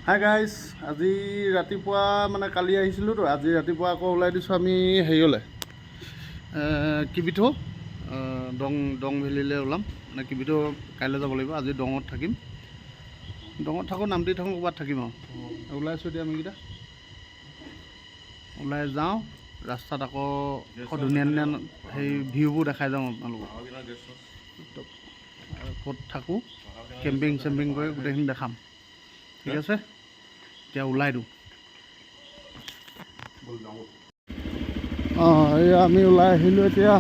Hi guys, আজি ৰাতিপুৱা মানে কালি আহিছিলোঁ তো, আজি ৰাতিপুৱা আকৌ ওলাই দিছোঁ আমি হেৰিয়লৈ কিবিথৌ দং ভেলীলৈ ওলাম। মানে কিবিথৌ কাইলৈ যাব লাগিব, আজি দঙত থাকিম। দঙত থাকোঁ, নামতি থাকোঁ, ক'ৰবাত থাকিম আৰু ওলাইছোঁ এতিয়া আমিকেইটা। ওলাই যাওঁ, ৰাস্তাত আকৌ ধুনীয়া ধুনীয়া সেই ভিউবোৰ দেখাই যাওঁ আপোনালোকক। ক'ত থাকোঁ, কেম্পিং চেম্পিং কৰি গোটেইখিনি দেখাম, ঠিক আছে। এতিয়া ওলাই দিওঁ। এয়া আমি ওলাই আহিলোঁ এতিয়া।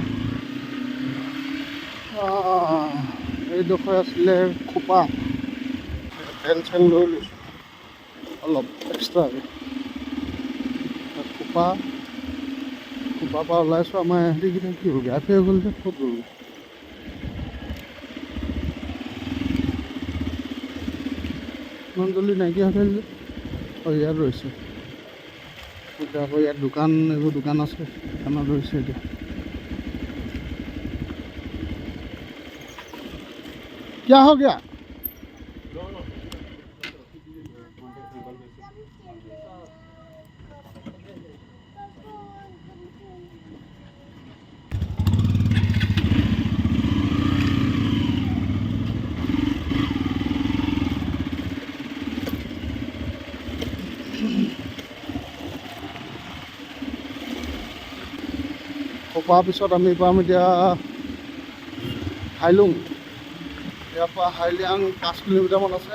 এইডোখৰ আছিলে খোপা, টেন চেন লৈ লৈছোঁ অলপ এক্সট্ৰাকৈ। খোপাৰ পৰা ওলাইছোঁ। আমাৰ ইহঁতিকেইটা কি হ'ল, গা ফেৰ হ'ল যে, ক'ত গ'ল? ইমান জলদি নাইকিয়া হৈ থাকিলে। ইয়াত ৰৈছে এতিয়া। আকৌ ইয়াত দোকান, এইবোৰ দোকান আছে, দোকানত ৰৈছে এতিয়া। क्या हो गया? খোপাৰ পিছত আমি পাম এতিয়া হাইলুং। ইয়াৰ পৰা হাইলিয়াং 5 কিলোমিটাৰমান আছে।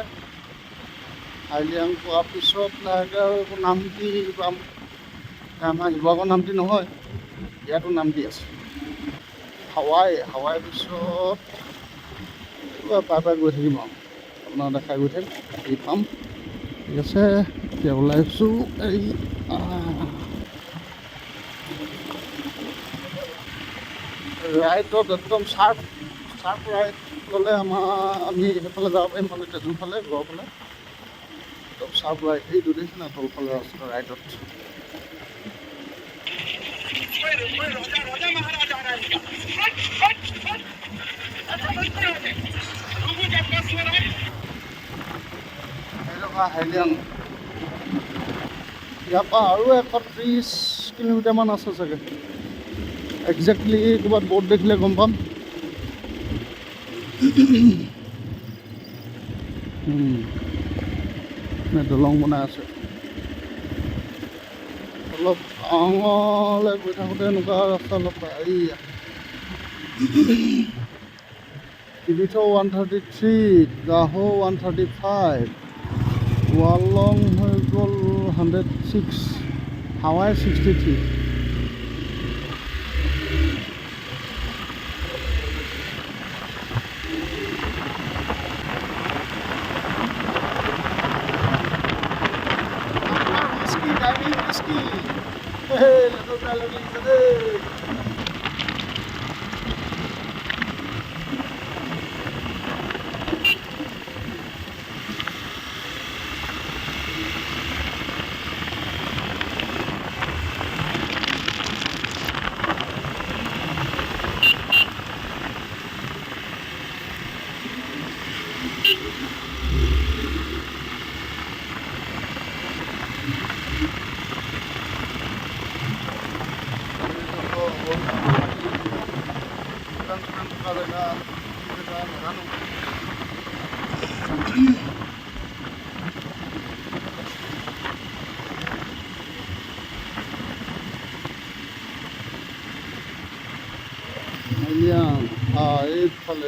হাইলিয়াং পোৱাৰ পিছত লাহেকৈ আৰু একো নামতি পাম। আমাৰ শিৱসাগৰ নামতি নহয়, ইয়াতো নামতি আছে। হাৱাই পিছত পাই গৈ থাকিম আৰু আপোনাৰ দেখাই গৈ থাকিম এই পাম, ঠিক আছে। এতিয়া ওলাইছোঁ এই ৰাইটত একদম চাৰ্প ৰাইট গ'লে আমি সেইফালে যাব পাৰিম, মানে তেজুৰ ফালে, ঘৰৰ ফালে। একদম চাৰ্প ৰাইট, এই দুদিন না তলফালে ৰাস্তা ৰাইটত। হাইলিয়াং ইয়াৰ পৰা আৰু 130 কিলোমিটাৰমান আছে চাগে। একজেক্টলি ক'ৰবাত বৰ্ড দেখিলে গম পাম। দলং বনাই আছে। অলপ টাউনলৈ গৈ থাকোঁতে এনেকুৱা ৰাস্তা অলপ এইয়া কিবিথৌ 133, গাহৌ 135, ৱালং হৈ গ'ল 106, হাৱাই 63।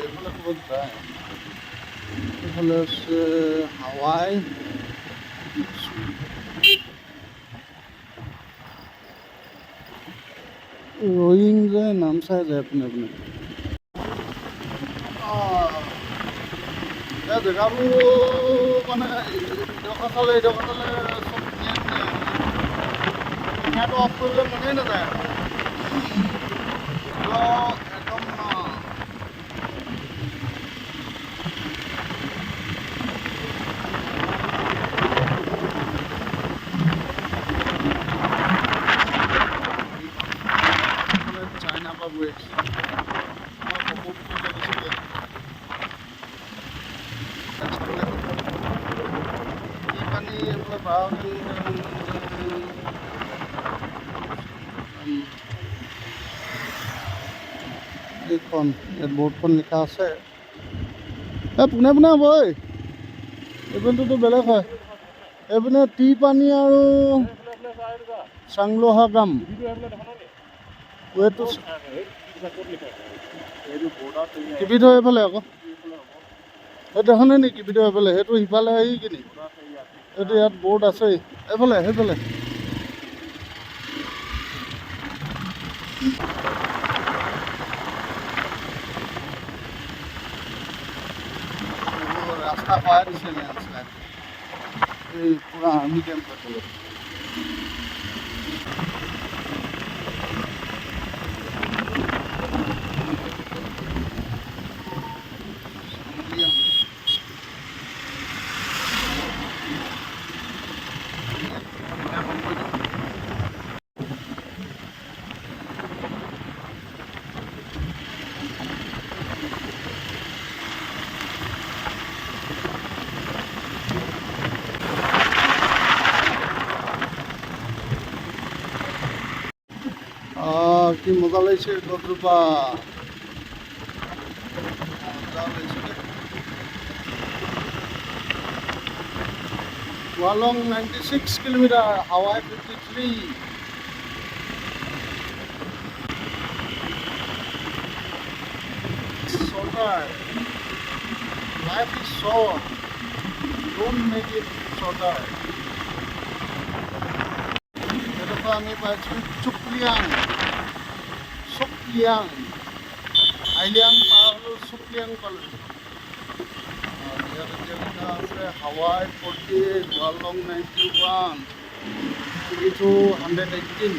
এইফালে ক'ৰবাত যায়। এইফালে আছে হাৱাই, ৰয়িং যে নামচাই যায় আপুনি জেগাবোৰ মানে ইডোখৰ চালে চব ধুনীয়া ধুনীয়া। অফ কৰিবলৈ মনেই নাযায় একদম। চাইনা পৰা গৈ আছোঁ। পানী এইফালে বাৰতি এইখন ইয়াত বৰ্ডখন লিখা আছে। পোনে পোনে হ'ব ঐ, এইপিনেতো বেলেগ হয়। এইপিনে টিপানী আৰু চাংলোহা গ্ৰাম ৱেটো কিবিধ এইফালে আকৌ সেইটো এখনে নেকি কিবিধ এইফালে সেইটো সিফালে হেৰি কিনি এইটো ইয়াত বৰ্ড আছেই এইফালে সেইফালে ৰাস্তা সহায় দিছে লেণ্ডশ্লাইড এই পুৰা আৰ্মি কেম্প পাতিলে। কি মজা লাগিছে গছজোপা মজা লাগিছে Walong 96 kilometre Hawaii 53 shorter life is short don't make it shorter এডোখৰ আমি পাইছোঁ চুকলিয়াং আইলিয়াং পাৰ হ'লোঁ চুকলিয়াং পালোঁ ইয়াত এতিয়া লিখা আছে হাৱাই 48 ওয়ালং 91 কিবিটো 118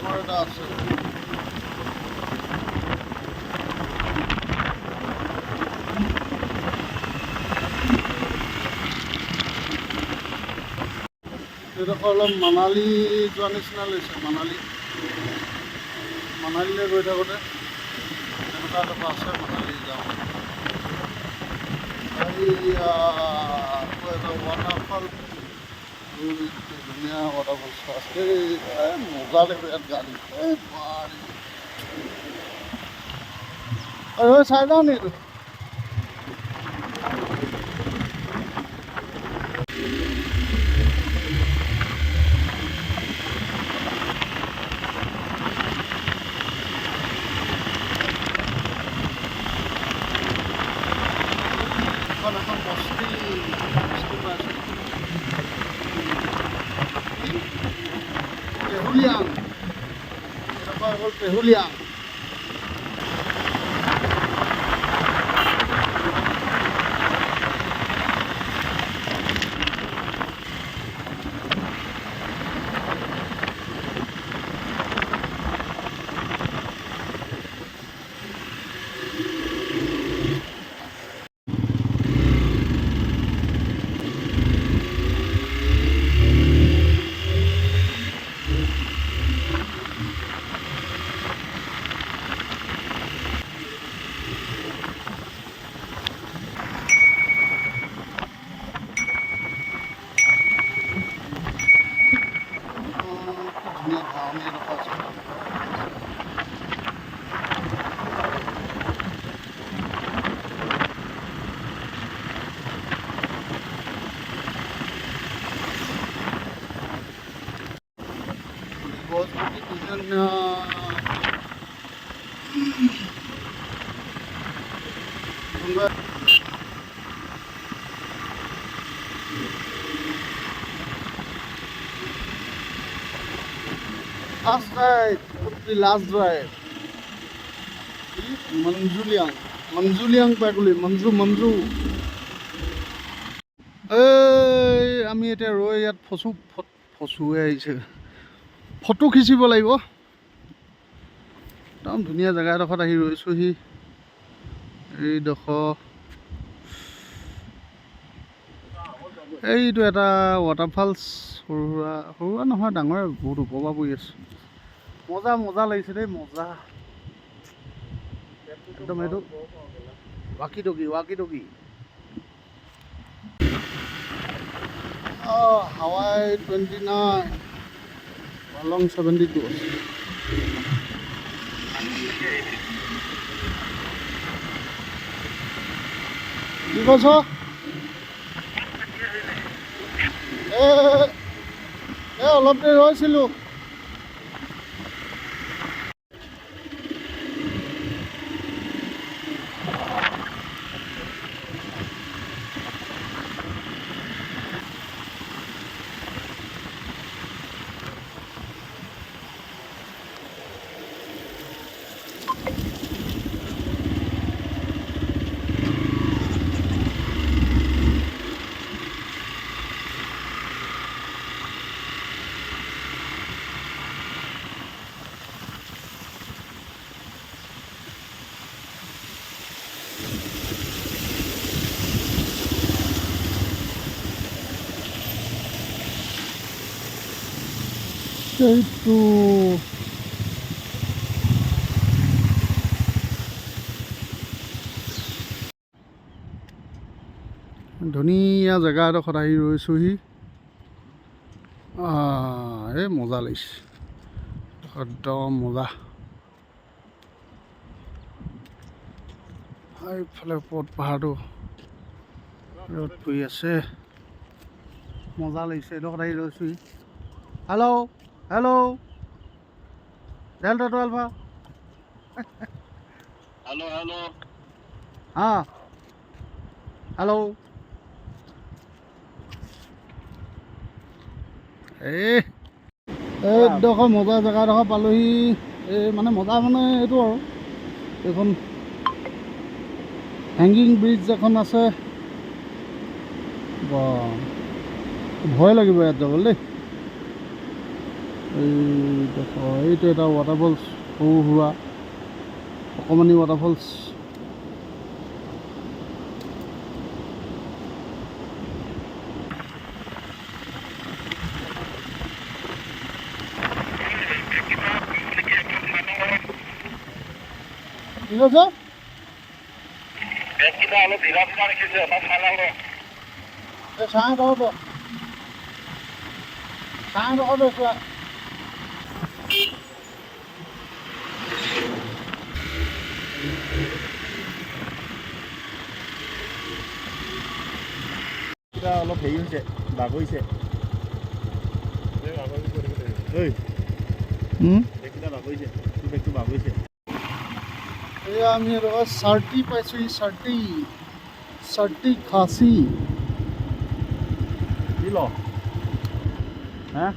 ঘৰ এটা আছে এইডোখৰ অলপ মানালী যোৱা নিচিনা লৈছে মানালীলৈ গৈ থাকোঁতে এনেকুৱা এডোখৰ আছে মানালী যাওঁ আকৌ এটা ৱাটাৰফল ধুনীয়া ৱাটাৰফল আছে মজা লাগিব ইয়াত গাড়ী চাই যাওঁ নি এইটো এখন বস্তি পাইছোঁ পেহুলিয়াং এডোখৰ হ'ল পেহুলিয়াং Last ride would be last drive. Manjuliang Paguli, Manju. আমি এতিয়া ৰৈ ইয়াত ফচুৱে আহিছে ফটো খিচিব লাগিব একদম ধুনীয়া জেগা এডোখৰত আহি ৰৈছোহি এইডোখৰ এইটো এটা ৱাটাৰফলছ, সৰু সুৰা নহয়, ডাঙৰে, বহুত ওপৰৰ পৰা পৰি আছে। মজা মজা লাগিছে দেই, মজা একদম। এইটো ৱাকি টকি হাৱাই 29, লং 72 আছে। কি কৈছ? অলপ দেৰি ৰৈছিলোঁ। এইটো ধুনীয়া জেগা এডোখৰত আহি ৰৈছোঁহি। এই মজা লাগিছে, একদম মজা। এইফালে ওপৰত পাহাৰটো ৰ'দ পৰি আছে, মজা লাগিছে। এইডোখৰত আহি ৰৈছোঁহি। Hello' hello', delta 12। Hello hello hello'. এইডোখৰ মজা জেগা এডোখৰ পালোহি। মানে মজা মানে এইটো আৰু এইখন হেংগিং ব্ৰিজ এখন আছে। ভয় লাগিব ইয়াত যাবলৈ দেই। এইটো এটা ৱাটাৰফলছ, সৰু সুৰা অকণমানি ৱাটাৰফলছ। কি কৈছ? অলপ হেৰি হৈছে, বাগৰিছে। আমি চাৰ্টি পাইছোঁ, চাৰ্টি খাচী। কি ল? হা?